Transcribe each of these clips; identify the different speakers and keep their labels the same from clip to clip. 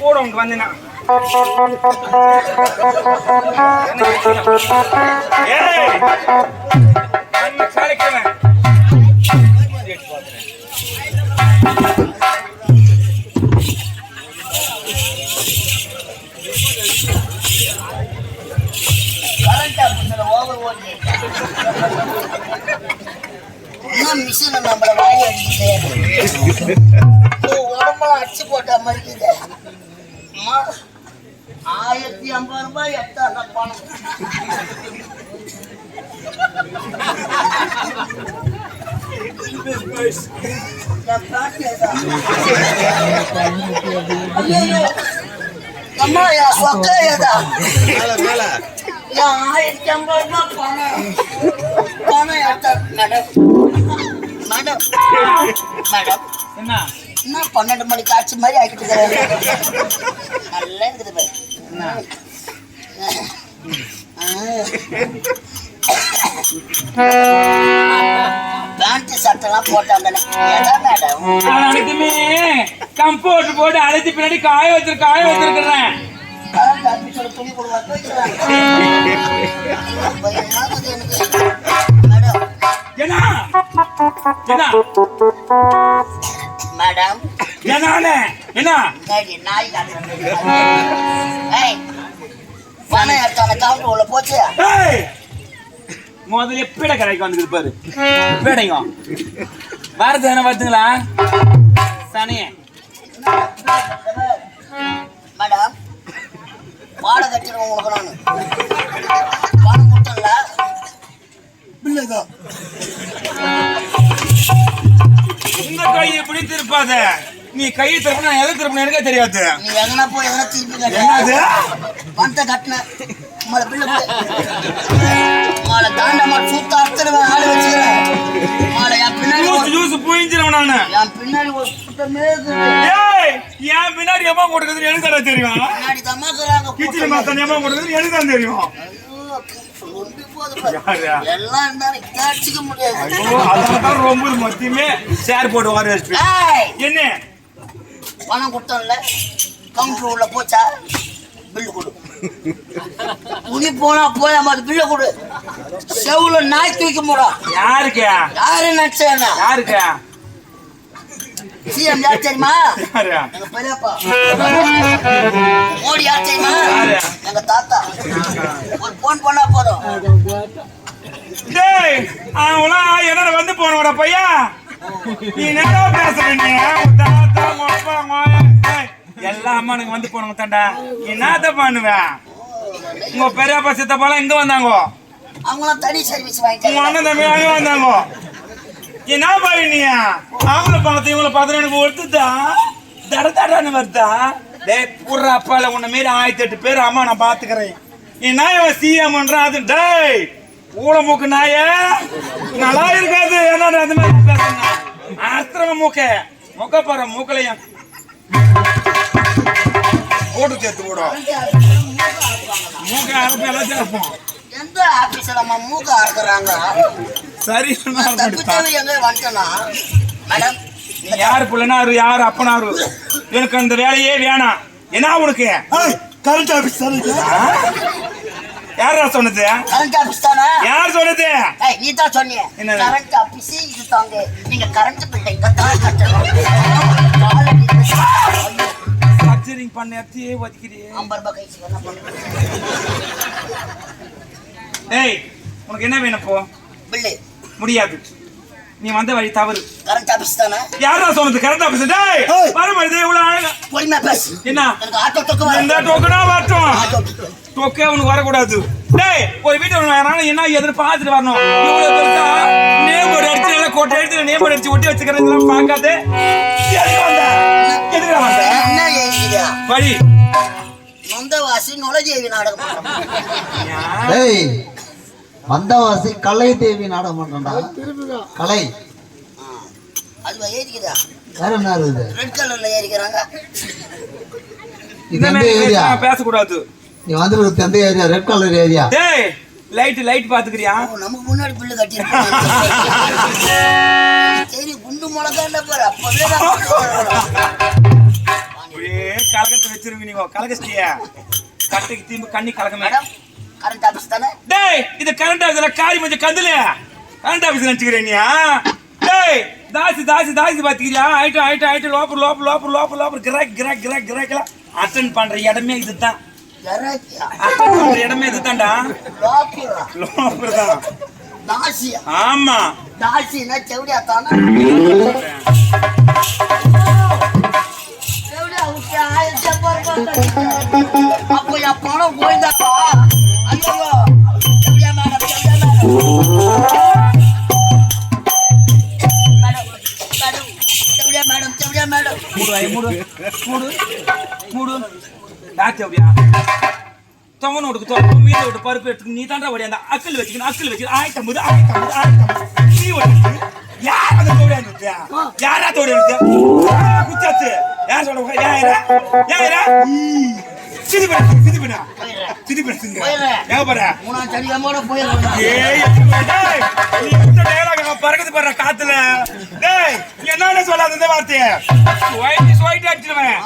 Speaker 1: கூட உனக்கு வந்தேன்னா
Speaker 2: மிஷின் நம்மள வாங்கி அடிக்குது உடம்பெல்லாம் அடிச்சு போட்ட மாதிரி 1050 ரூபாய் எடுத்தா பணம் அம்மா என் சொக்கா ஏதா 1050 ரூபாய் பணம் எடுத்தா மேடம் மேடம் மேடம்
Speaker 1: என்ன
Speaker 2: என்ன 12 மணிக்கு ஆச்சு மாதிரி ஆக்கிட்டு நல்லா இருக்குது பேண்ட் சட்டெல்லாம் போட்டாங்க மேடம்
Speaker 1: அனைத்துமே கம்போர்ட் போட்டு அழைத்து பின்னாடி காய வச்சிருக்கிறேன்
Speaker 2: துணி கொடுவாங்க மேடம்
Speaker 1: என்ன
Speaker 2: நாய் பணம் எடுத்தான கவுண்டர் உள்ள போச்சு
Speaker 1: முதல்ல எப்பட கடைக்கு வந்துருக்கு பாரு எப்படைங்க வாரத்து என்ன பார்த்துங்களா சனியே
Speaker 2: மேடம் வாடகை கட்டிடுவோம் உங்களுக்கு நான் பணம் கொடுத்தல பிள்ளைதான்
Speaker 1: உங்க கையை பிடித்து இருப்பாத நீ கையை திருப்பினா எதை திருப்பின எனக்கே தெரியாது
Speaker 2: நீ எங்கன்னா போய் எதனா திருப்பி
Speaker 1: என்னது
Speaker 2: பணத்தை கட்டின மழை பிள்ளை மாலை தாண்டமா சூத்த அறுத்துடுவேன் ஆளு வச்சுக்கிறேன் மாலை என் பின்னாடி
Speaker 1: ஜூஸ் புயிஞ்சிருவேன் நானு
Speaker 2: என் பின்னாடி ஒரு கூட்டமே
Speaker 1: என் பின்னாடி எம்மா கொடுக்குறது எனக்கு தானே தெரியும்
Speaker 2: பின்னாடி தமாக்குறாங்க
Speaker 1: கிச்சன் மாத்தன் எம்மா கொடுக்குறது எனக்கு தான் தெரியும்
Speaker 2: எல்லாம் இருந்தாலும் கேட்சிக்க முடியாது
Speaker 1: ரொம்ப மொத்தமே ஷேர் போடுவாரு என்ன
Speaker 2: பணம் கொடுத்தோம்ல கவுண்டர் உள்ள போச்சா பில்லு கொடு துணி போனா போய் அது பில்லு கொடு செவுல நாய் தூக்கி போடா
Speaker 1: யாருக்கு
Speaker 2: யாரு நினைச்சேன்னா
Speaker 1: யாருக்கு
Speaker 2: சிஎம் யார் தெரியுமா எங்க பெரியப்பா மோடி யார் தெரியுமா எங்க தாத்தா ஒரு போன் பண்ணா போதும்
Speaker 1: அவங்களாம் என்ன வந்து போனோட பையா நீ என்ன பேசுறீங்க எல்லா அம்மானுக்கு வந்து போனவங்க தாண்டா என்னத்த பண்ணுவேன் உங்க பெரியப்பா சித்தப்பாலாம் இங்க வந்தாங்க
Speaker 2: அவங்களாம் தனி சர்வீஸ் வாங்கிட்டாங்க
Speaker 1: உங்க அண்ணன் தம்பி வாங்கி வந்தாங்க என்ன பாருங்க அவங்கள பார்த்து இவங்கள பார்த்து எனக்கு ஒருத்தா தடன்னு வருதா டே புற அப்பால உன்ன மாரி 1008 பேர் அம்மா நான் பாத்துக்கிறேன் என்ன இவன் சிஎம்ன்றான் அது டேய் ஊழமூக்கு நாய நல்லா இருக்காது என்ன அந்த மாதிரி பேசுங்க ஆஸ்திரம மூக்க பாரு மூக்கலையும் ஓட்டு சேர்த்து போடும் மூக்க அரைப்பு எல்லாம் சேர்ப்போம்
Speaker 2: எந்த ஆபீஸ்ல நம்ம மூக்க அறுக்குறாங்க
Speaker 1: சரி
Speaker 2: எங்க வந்துட்டனா மேடம்
Speaker 1: நீ யாரு புள்ளனாரு யாரு அப்பனாரு எனக்கு அந்த வேலையே வேணாம் என்ன உனக்கு
Speaker 3: கரண்ட் ஆபீஸ்
Speaker 1: யாரா சொன்னது
Speaker 2: கரண்ட் ஆபீஸ் தானே
Speaker 1: யார் சொன்னது
Speaker 2: நீ தான் சொன்னியே கரண்ட் ஆபீஸ் இது தாங்க நீங்க கரண்ட் பில் தான் கட்டணும்
Speaker 1: சர்ஜரிங் பண்ண எத்தியே வதிக்கிறீ
Speaker 2: 50 ரூபாய் கைசி என்ன பண்ணுங்க
Speaker 1: டேய் உனக்கு என்ன வேணும் போ
Speaker 2: பில்
Speaker 1: முடியாது நீ வந்த வழி தவறு
Speaker 2: கரண்ட் ஆபீஸ் தானே
Speaker 1: யாரா சொன்னது கரண்ட் ஆபீஸ் டேய் பாரு மாதிரி இவ்வளவு அழகா
Speaker 2: போய்மா பேசு
Speaker 1: என்ன
Speaker 2: எனக்கு ஆட்டோ தொக்க வர
Speaker 1: இந்த டோக்கனா வரட்டும் டோக்கே உனக்கு வர கூடாது டேய் ஒரு வீட்டுல வரணும் என்ன எதிர பாத்துட்டு வரணும் இவ்வளவு பெருசா நேம் போர்டு அடிச்சு எல்லாம் கோட்டை எடுத்து நேம் போர்டு அடிச்சு ஒட்டி வச்சுக்கிறதெல்லாம் பார்க்காதே எதுக்கு வந்த
Speaker 2: என்ன ஏங்கியா
Speaker 1: வழி
Speaker 2: நொந்தவாசி நுழைஜேவி நாடகம்
Speaker 3: ஏய் வந்தவாசி கலை தேவி நாடகம் பண்றா கலை
Speaker 2: அது ஏறிக்குதா
Speaker 3: வேற என்ன இருக்குது
Speaker 2: ரெட் கலர்ல ஏறிக்கிறாங்க
Speaker 3: இது எந்த ஏரியா
Speaker 1: பேச கூடாது
Speaker 3: நீ வந்து எந்த ஏரியா ரெட் கலர் ஏரியா
Speaker 1: டேய் லைட் பாத்துக்கறியா
Speaker 2: நமக்கு முன்னாடி பில்லு கட்டி சரி குண்டு மிளகாண்ட பாரு அப்பவே
Speaker 1: ஒரே கலகத்தை வச்சிருவீங்க நீங்க கலகஸ்டியா கட்டைக்கு தீம்பு கண்ணி கலக்கமே
Speaker 2: மேடம் கரண்ட் ஆபீஸ் தானே
Speaker 1: டேய் இது கரண்ட் ஆபீஸ்ல காரி மஞ்ச கந்துல கரண்ட் ஆபீஸ் நினைச்சுக்கிறேனியா டேய் தாசி பாத்துக்கிறியா ஐட்டு லோப்பர் கிராக் அட்டெண்ட் பண்ற இடமே இதுதான் அட்டெண்ட் பண்ற இடமே இதுதான்டா லோப்பர் தான்
Speaker 2: தாசியா
Speaker 1: ஆமா
Speaker 2: தாசினா செவடியா தானே செவடியா உச்ச ஆயிரத்தி அப்போ யா பணம் போய்தாப்பா ஐயோ செவடியா மேடம் செவடியா மேடம்
Speaker 1: மூடு டாக்டர் தொங்கன விட்டு மீத விட்டு பருப்பு எடுத்து நீ தாண்டா ஓடி அந்த அக்கல் வச்சுக்கணும் ஆயிட்டம்பது நீ ஓடி யார் அந்த தோடி அனுப்பியா யாரா தோடி அனுப்பியா குச்சாத்து யார் சொல்ல யாரா சிதிபடா பறக்குது பாரு காத்துல என்ன சொல்லாத வார்த்தைய அடிச்சிருவேன்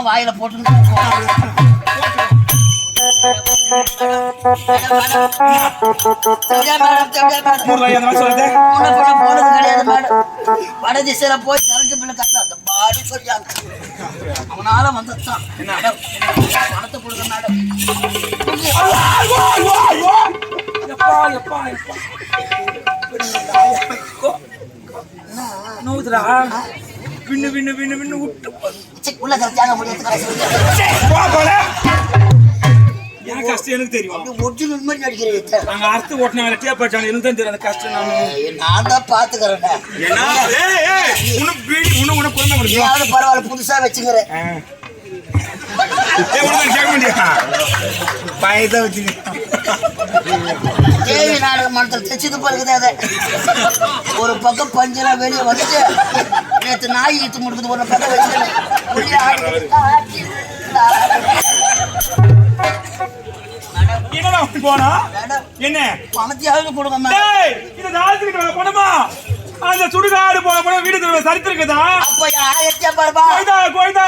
Speaker 2: வாயில போட்டு வட திசையில போய் கரண்ட் பில்லு கட்ட பாடி சொல்லியாங்க அவனால வந்துட்டான் பணத்தை கொடுக்க மேடம்
Speaker 1: நூதுரா பின்னு விட்டு
Speaker 2: உள்ள கரெக்டாக முடியாது
Speaker 1: என் கஷ்டம் எனக்கு தெரியும்
Speaker 2: ஒரிஜினல் மாதிரி நடிக்கிறேன்
Speaker 1: நாங்க அறுத்து ஓட்டின வேலை டேப் அடிச்சாங்க எனக்கு தான் தெரியும் அந்த கஷ்டம்
Speaker 2: நான் தான் பாத்துக்கிறேன் பரவாயில்ல புதுசா வச்சுக்கிறேன் தேவி நாடக மனத்தில் தைச்சது பழகுது அதை ஒரு பக்கம் பஞ்செல்லாம் வெளியே வந்துட்டு நேற்று நாய் ஈத்து முடிக்குது ஒரு பக்கம் வச்சுக்கிறேன்
Speaker 1: போனா என்ன
Speaker 2: பணத்தையாவது கொடுங்க
Speaker 1: பணமா அந்த சுடுகாடு போன வீடு சரித்திருக்குதா
Speaker 2: அப்ப ஆயிரத்தியா பரபா
Speaker 1: கோய்தா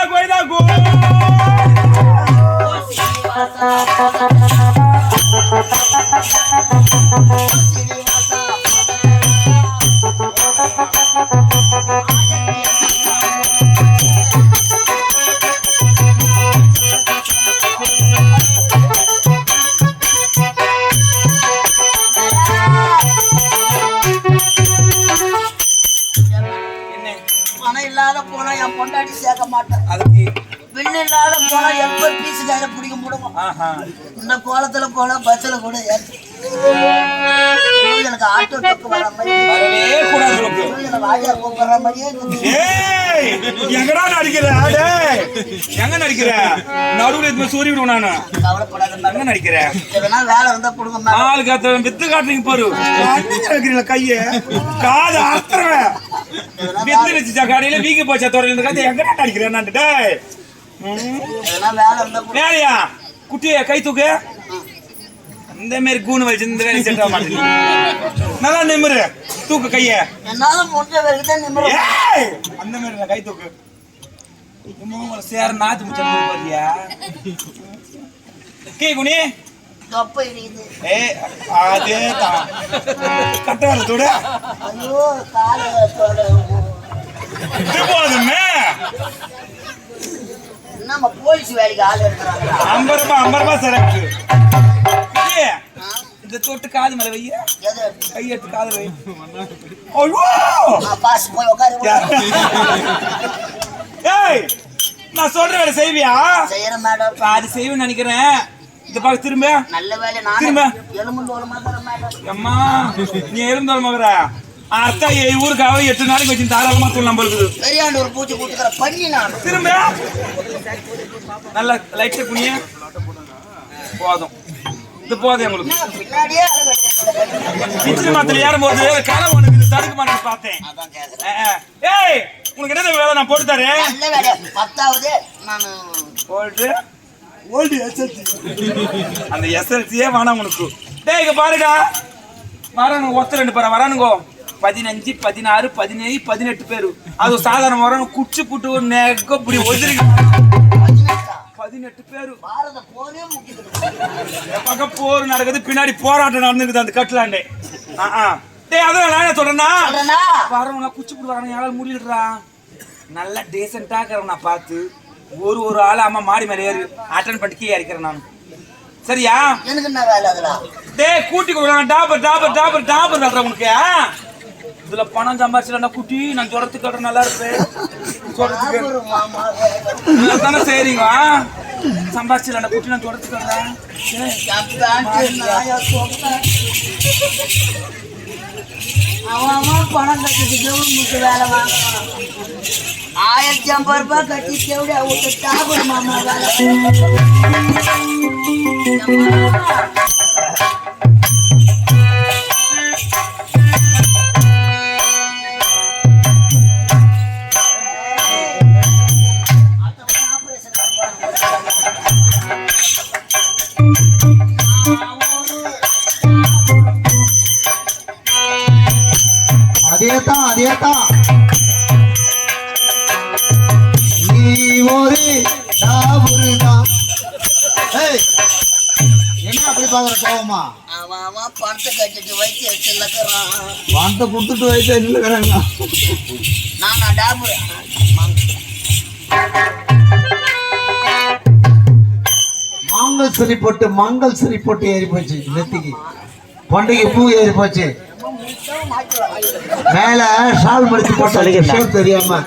Speaker 2: பணம் இல்லாத போனா என் பொண்டாட்டி சேர்க்க மாட்டேன்
Speaker 1: அதுக்கு
Speaker 2: பில்லு இல்லாத போனா எப்ப பீஸ் கையில பிடிக்க முடியும் இந்த கோலத்துல போனா பஸ்ல கூட எனக்கு ஆட்டோ டக்கு வர மாதிரி வாஜா கூப்பிடுற மாதிரியே
Speaker 1: எங்கடா நடிக்கிற எங்க நடிக்கிற நடுவுல சூரி விடுவோம் நானு
Speaker 2: கவலைப்படாத
Speaker 1: எங்க நடிக்கிற
Speaker 2: எதனா வேலை இருந்தா கொடுங்க
Speaker 1: ஆளு காத்த வித்து காட்டுறீங்க பாரு வைக்கிறீங்களா கைய காது அறுத்துருவேன் வித்து வச்சுச்சா கடையில வீங்கி போச்சா தொடர்ந்து காத்து எங்கடா நடிக்கிறேன் நான்
Speaker 2: எதனா வேலை இருந்தா
Speaker 1: வேலையா குட்டிய கை தூக்கு இந்த மாதிரி கூணு வச்சு இந்த வேலை செட் ஆக மாட்டேங்குது நல்லா நிமிரு தூக்கு கைய
Speaker 2: என்னால முடிஞ்ச வரைக்கும் தான் நிமிரு
Speaker 1: அந்த மாதிரி கை தூக்கு சேர நாத்து முச்சா பாத்தியா கே குனி
Speaker 2: தொப்ப இருக்குது
Speaker 1: அதேதான் கட்ட வர தோட
Speaker 2: ஐயோ கால
Speaker 1: போதுமே
Speaker 2: நம்ம போலீஸ் வேலைக்கு ஆள் எடுக்கிறாங்க
Speaker 1: 50 ரூபாய் சரக்கு இந்த தொட்டு காது மேல வை கை எடுத்து காது வை ஐயோ
Speaker 2: பாஸ் போய் உட்காரு
Speaker 1: ஏய் நான் சொல்ற வேலை செய்வியா
Speaker 2: செய்யறேன் மேடம்
Speaker 1: அது செய்வேன்னு நினைக்கிறேன் இந்த பக்கம் திரும்ப
Speaker 2: நல்ல வேலை நான்
Speaker 1: திரும்ப
Speaker 2: எலும்பு தோல் மாதிரி மேடம்
Speaker 1: அம்மா நீ எலும்பு மகர அர்த்தா ஊருக்காக 8 நாளைக்கு வச்சு தாராளமா தூள் நம்ம இருக்குது
Speaker 2: பெரியாண்டு ஒரு பூச்சி கூட்டுக்கிற பண்ணி நான்
Speaker 1: திரும்ப நல்ல லைட்டா குனிய போதும் இது போதும் உங்களுக்கு
Speaker 2: பின்னாடியே
Speaker 1: கிச்சன் மாத்திரை ஏறும்போது காலை உனக்கு தடுக்க மாட்டேன்னு பார்த்தேன் ஏய் உனக்கு என்ன வேலை நான் போட்டு தரேன்
Speaker 2: நல்ல வேலை 10வது நான்
Speaker 1: போட்டு ஓல்டு எஸ்எல்சி அந்த எஸ்எல்சியே வேணாம் உனக்கு டேய் இங்க பாருடா வரானுங்க ஒத்த ரெண்டு பேரா வரானுங்கோ 15, 16, 17, 18 பேரு. அது சாதாரண வரும் குச்சி புட்டு நெக்க இப்படி ஒதுரிங்க 18 பேரு.
Speaker 2: பாரத போரே முக்கியது.
Speaker 1: பக்கம் போர் நடக்குது, பின்னாடி போராட்டம் நடந்துக்குது அந்த கட்டலாண்டே. டேய் அதான் நான் என்ன சொல்றேன்னா வரவங்க குச்சி புட்டு வரவங்க யாராவது முடிடுறா நல்லா டீசெண்டா இருக்கிறவனா பார்த்து ஒரு ஆள் அம்மா மாடி மேலே ஏறி அட்டன் பண்ணிட்டு கீழே இறக்கிறேன் நான். சரியா?
Speaker 2: எனக்கு என்ன வேலை அதெல்லாம்?
Speaker 1: டேய் கூட்டி கொடுக்குறாங்க டாபர் டாபர் டாபர் டாபர் நடுற உனக்கு. இதுல பணம் சம்பாதிச்சுடா குட்டி நான் சொல்றதுக்கு கட்டுற நல்லா இருப்பேன் சொல்றதுக்கு தானே சரிங்க சம்பாதிச்சுடா குட்டி நான் சொல்றதுக்கு
Speaker 2: அவன் பணம் கட்டிட்டு வேலை வாங்கணும். 1050 ரூபாய் கட்டி தேவையா விட்டு டாபர் மாமா வேலை.
Speaker 3: அதேதான் நீ ஒரு டாபுருதான். என்ன அப்படி பாக்குற கோவமா?
Speaker 2: அவன் பணத்தை கட்டிட்டு வயிற்று வச்சுருக்கிறான்.
Speaker 3: பணத்தை கொடுத்துட்டு வயிற்று இல்லைங்கிறாங்க.
Speaker 2: நானா டாபுரு
Speaker 3: மங்கள் சரி போட்டு ஏறி போச்சு நெத்திக்கு. பண்டிகை பூ ஏறி போச்சு. மேல ஷால் மடிச்சு போட்டு தெரியாம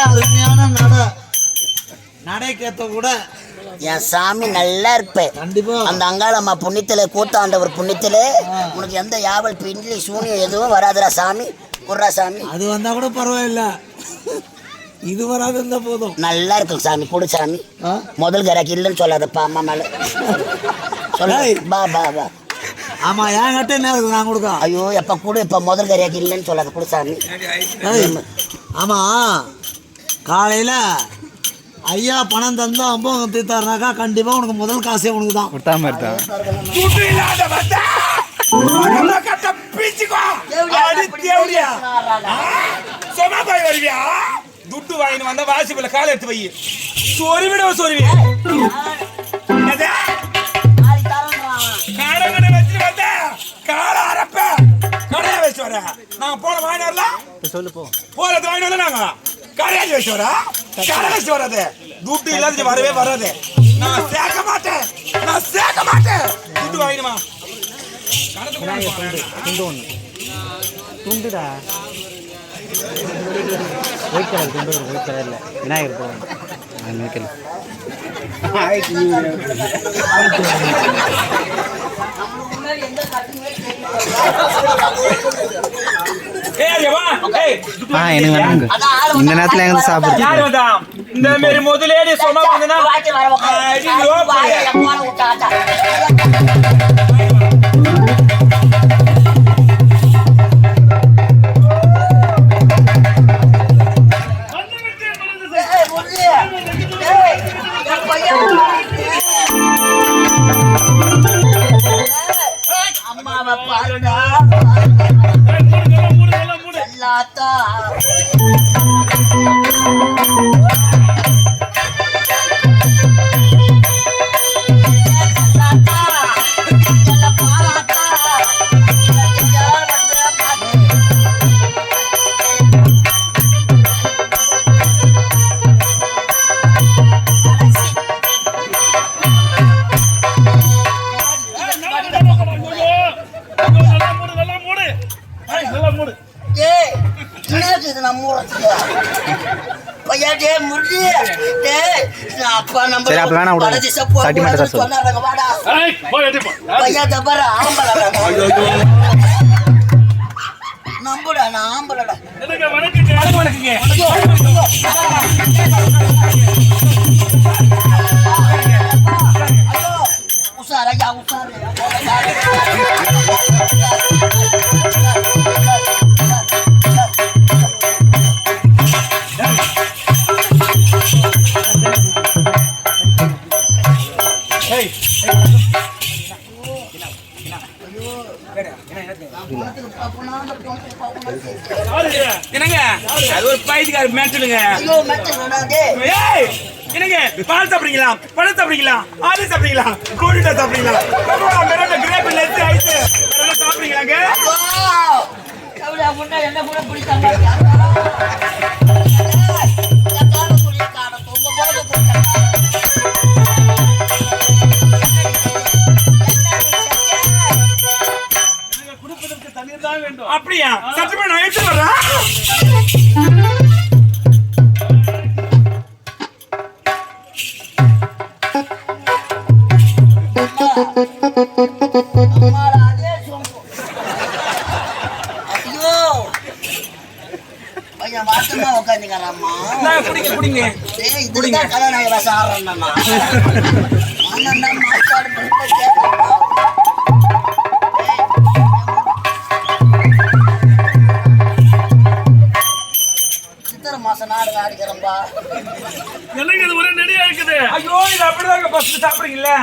Speaker 3: அருமையான நடைக்கேத்த கூட
Speaker 2: என் சாமி நல்லா இருப்பேன்
Speaker 3: கண்டிப்பா.
Speaker 2: அந்த அங்காளம்மா புண்ணியத்துல கூத்தாண்டவர் புண்ணியத்துல உனக்கு எந்த யாவல் பின்னி சூனியம் எதுவும் வராதுரா சாமி. குர்ரா சாமி
Speaker 3: அது வந்தா கூட பரவாயில்ல, இது வராது இருந்தா போதும்.
Speaker 2: நல்லா இருக்கும் சாமி. கொடு சாமி. முதல் கராக்கி இல்லைன்னு சொல்லாதப்பா அம்மா மேல சொல்ல. பா பா பா.
Speaker 3: ஆமா என் கட்ட என்ன இருக்கு நான் கொடுக்க.
Speaker 2: ஐயோ எப்ப கூட இப்ப முதல் கராக்கி இல்லைன்னு சொல்லாத. கொடு சாமி.
Speaker 3: ஆமா காலையில ஐயா பணம் தந்தா அம்பம் தீர்த்தாருனாக்கா கண்டிப்பா உனக்கு முதல் காசே உனக்கு தான்.
Speaker 1: துட்டு வாங்கி வந்தா வாசிப்புல கால எடுத்து வை. சொருவிட சொருவி கடை வச்சு வந்த கால அரப்ப கடையா வச்சு வர. நாங்க போன வாங்கி வரல சொல்லு போறது வாங்கி வரல. நாங்க கடையாச்சு வச்சு வர கடை வச்சு வராது. துட்டு இல்லாத வரவே வராது. நான் சேர்க்க மாட்டேன் துட்டு வாங்கிடுமா.
Speaker 4: துண்டுடா ஒயிட் கலர் துண்டு ஒயிட் கலர்ல விநாயகர் போவாங்க. இந்த நேரத்துல எங்க சாப்பிடுறது
Speaker 1: இந்த மாதிரி முதலேடி சொன்னா
Speaker 2: அம்மாவை பாருடா எல்லாத்தா
Speaker 4: சரி அப்ப வேணா விடுங்க. சட்டி மட்டும் தான் சொல்லு.
Speaker 2: நம்புடா நான் ஆம்பளடா. உசாரா உசாரா
Speaker 1: என்னங்க அது ஒரு பைத்தியக்கார மேட்டலுங்க.
Speaker 2: ஐயோ மெட்டல்
Speaker 1: ஏய் என்னங்க பால் சாப்பிடுறீங்களா, பழம் சாப்பிடுறீங்களா, ஆறு சாப்பிடுறீங்களா, கோழிட்ட சாப்பிடுறீங்களா, கிரேப் லெட் ஐஸ் என்ன சாப்பிடுறீங்களாங்க?
Speaker 2: என்ன கூட பிடிக்காம
Speaker 1: அப்படியா? சத்தியமா நான் எடுத்து வர்றேன்.
Speaker 2: ஐயோ பையன் வாசமா உட்காந்துக்கிறாம்மா.
Speaker 1: குடிங்க குடிங்க.
Speaker 2: இதுதான் கதாநாயக வேஷம் ஆடுறேன்னா சித்திரை மாசம் நாடு ஆடிக்கிறோம்பா.
Speaker 1: எனக்கு இது ஒரே நெடியா இருக்குது. ஐயோ இது அப்படிதாங்க ஃபர்ஸ்ட் சாப்பிடுறீங்களா?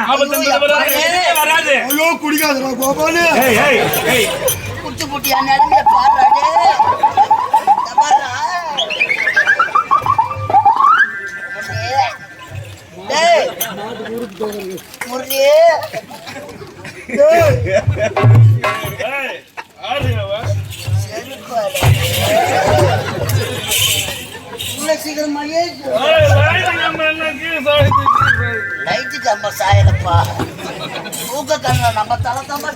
Speaker 1: வராது.
Speaker 3: ஐயோ குடிக்காதடா கோபாலு.
Speaker 1: ஏய் ஏய் ஏய்
Speaker 2: குச்சி புட்டியா நிலைமைய பாடுறாடே. முரளி சீக்கிரமாயே லைட்டுக்கு அம்மா சாயலப்பா. தூக்க கண்ண நம்ம தலை தம்பா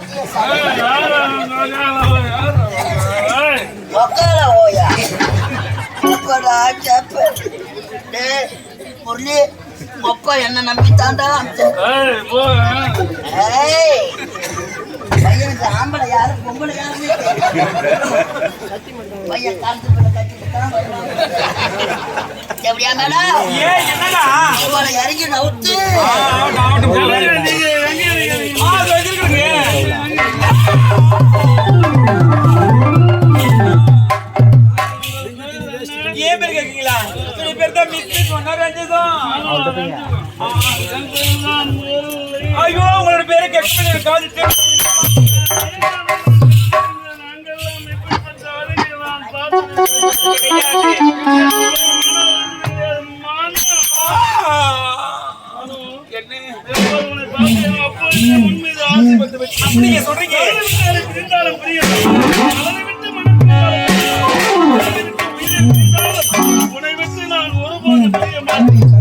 Speaker 2: ஒக்கால ஓயா முரளி அப்பா என்ன நம்பி தாண்டா. பையனுக்கு ஆம்பளை யாரு பொம்பளை யாருமே பையன் காலத்து பிள்ளை கட்டிட்டு எப்படியா மேடம்? அவளை இறங்கி நவுத்து
Speaker 1: ஏன் பேர் கேட்கீங்களா? பேர் தான் மிஸ் ஐயோ உங்களோட பேரை கேட்க நீங்க சொல்றீங்க உன்னை விட்டு நான் ஒருபோது பிரிய மாட்டேன்.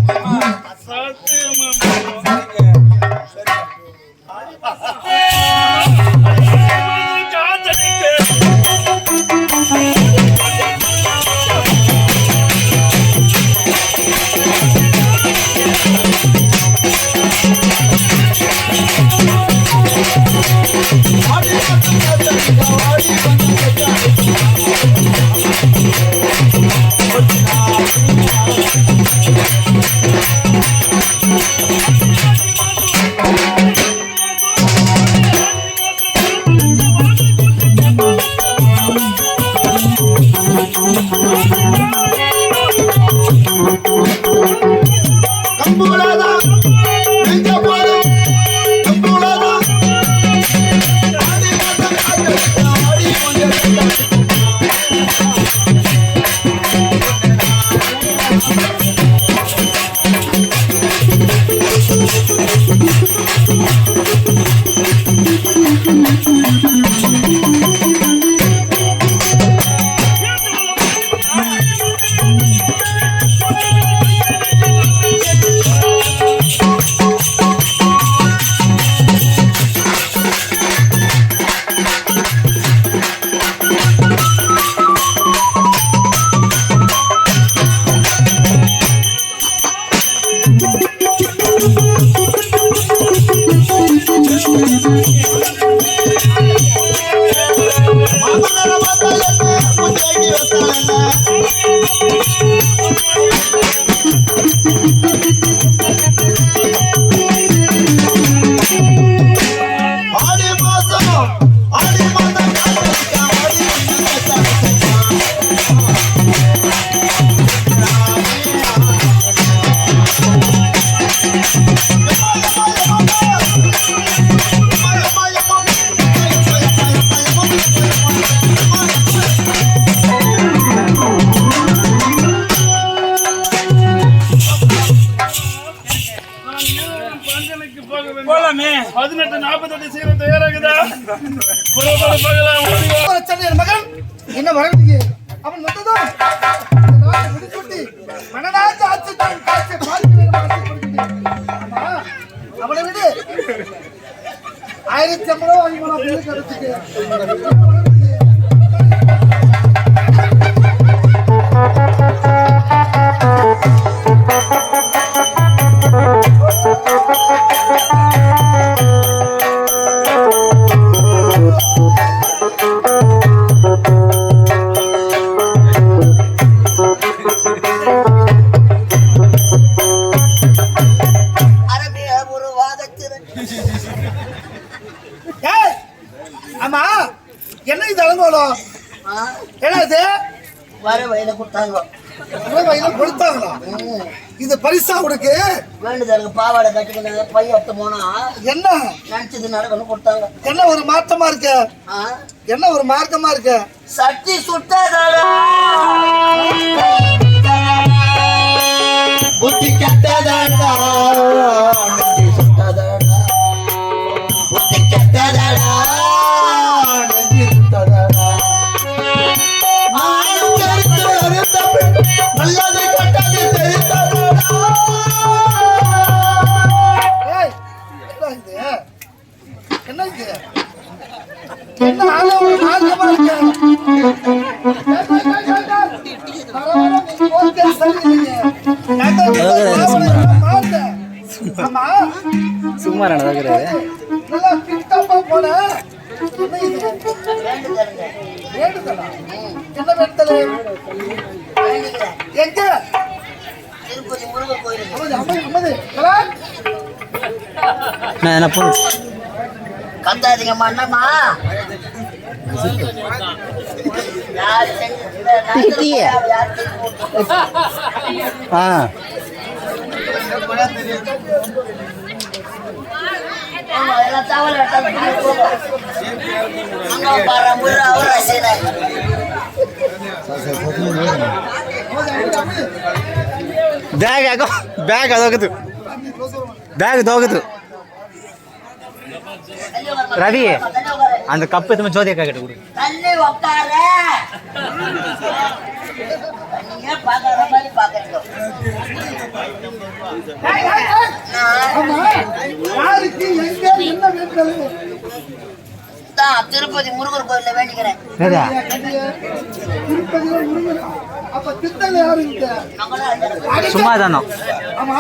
Speaker 5: 18:48 சீக்கிரம் தயாராகுதா?
Speaker 3: சென்னையர் மகன் என்ன வரவில்லையே அவன் வந்ததும் முடிச்சுட்டி மனநாட்டு ஆட்சி தான் காட்சி பார்த்து அவனை விடு 1050 ரூபா வாங்கி போனா பிள்ளை கருத்துக்கு ஆமா என்ன இது அலங்கோலம் என்ன இது
Speaker 2: வர வயல கொடுத்தாங்க
Speaker 3: கொடுத்தாங்களா இது பரிசா உனக்கு
Speaker 2: வேண்டுதலுக்கு பாவாடை கட்டிக்கிட்டு பையன் எடுத்து போனா
Speaker 3: என்ன
Speaker 2: நினைச்சது நடக்கணும் கொடுத்தாங்க.
Speaker 3: என்ன ஒரு மாற்றமா இருக்கு என்ன ஒரு மார்க்கமா இருக்கு
Speaker 2: சட்டி சுட்டாதாடா
Speaker 3: புத்தி கெட்டதாடா நெஞ்சு சுட்டதாடா புத்தி கெட்டதாடா நெஞ்சு சுட்டதாடா ஆளும் கருத்து அறுத்தபின் நல்லது கெட்டது தெரிந்ததாடா. ஏய் என்ன இது என்ன ஆளு ஒரு மார்க்கமா இருக்கு
Speaker 4: சும்மா நடக்கிறாரு
Speaker 2: திருப்பதி முருகன் கோயிலுக்கு
Speaker 4: நான் என்ன போன
Speaker 2: கத்தாதீங்க மன்னம்மா யார்
Speaker 4: ஆ
Speaker 2: எல்லாம் தவறு அங்க பாரு முரு அவர் செய்யறாரு
Speaker 4: ಬ್ಯಾಗ್ ಅದೋಗದು ಬ್ಯಾಗ್ ದೋಗದು ரவி அந்த கப்பு எதுவுமே ஜோதியா கிட்ட கொடு
Speaker 2: தள்ளி உட்கார நீங்க பாக்குற மாதிரி பாக்கட்டும் திருப்பதி முருகர் கோயில்ல வேண்டிக்கிறேன்
Speaker 4: சும்மா தானோ
Speaker 3: ஆமா